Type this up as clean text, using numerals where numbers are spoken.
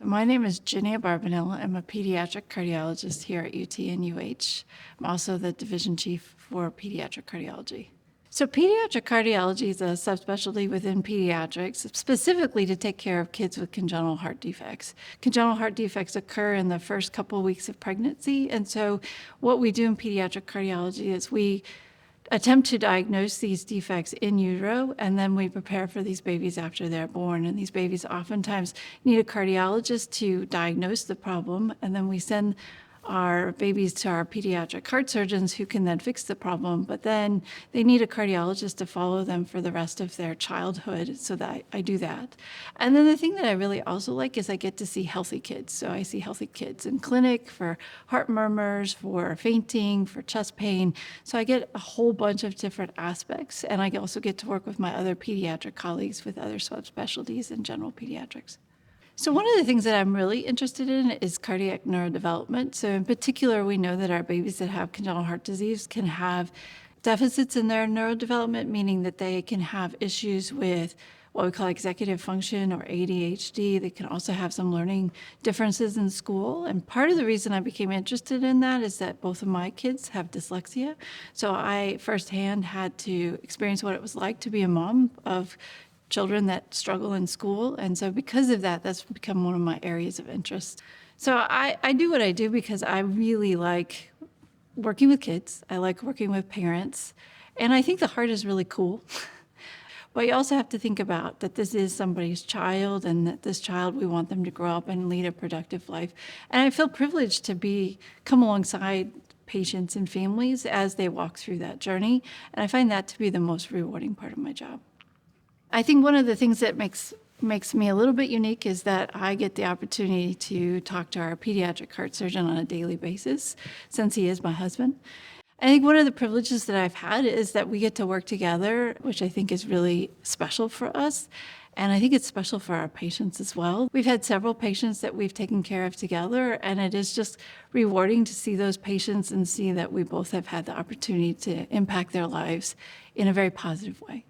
My name is Ginnie Abarbanell. I'm a pediatric cardiologist here at UT and UH. I'm also the division chief for pediatric cardiology. So pediatric cardiology is a subspecialty within pediatrics, specifically to take care of kids with congenital heart defects. Congenital heart defects occur in the first couple of weeks of pregnancy, and so what we do in pediatric cardiology is we attempt to diagnose these defects in utero, and then we prepare for these babies after they're born. And these babies oftentimes need a cardiologist to diagnose the problem, and then we send our babies to our pediatric heart surgeons who can then fix the problem, but then they need a cardiologist to follow them for the rest of their childhood, so that I do that. And then the thing that I really also like is I get to see healthy kids. So I see healthy kids in clinic for heart murmurs, for fainting, for chest pain. So I get a whole bunch of different aspects, and I also get to work with my other pediatric colleagues with other subspecialties in general pediatrics. So one of the things that I'm really interested in is cardiac neurodevelopment. So in particular, we know that our babies that have congenital heart disease can have deficits in their neurodevelopment, meaning that they can have issues with what we call executive function or ADHD. They can also have some learning differences in school. And part of the reason I became interested in that is that both of my kids have dyslexia. So I firsthand had to experience what it was like to be a mom of children that struggle in school. And so because of that, that's become one of my areas of interest. So I do what I do because I really like working with kids. I like working with parents. And I think the heart is really cool. But you also have to think about that this is somebody's child, and that this child, we want them to grow up and lead a productive life. And I feel privileged to come alongside patients and families as they walk through that journey. And I find that to be the most rewarding part of my job. I think one of the things that makes me a little bit unique is that I get the opportunity to talk to our pediatric heart surgeon on a daily basis, since he is my husband. I think one of the privileges that I've had is that we get to work together, which I think is really special for us. And I think it's special for our patients as well. We've had several patients that we've taken care of together, and it is just rewarding to see those patients and see that we both have had the opportunity to impact their lives in a very positive way.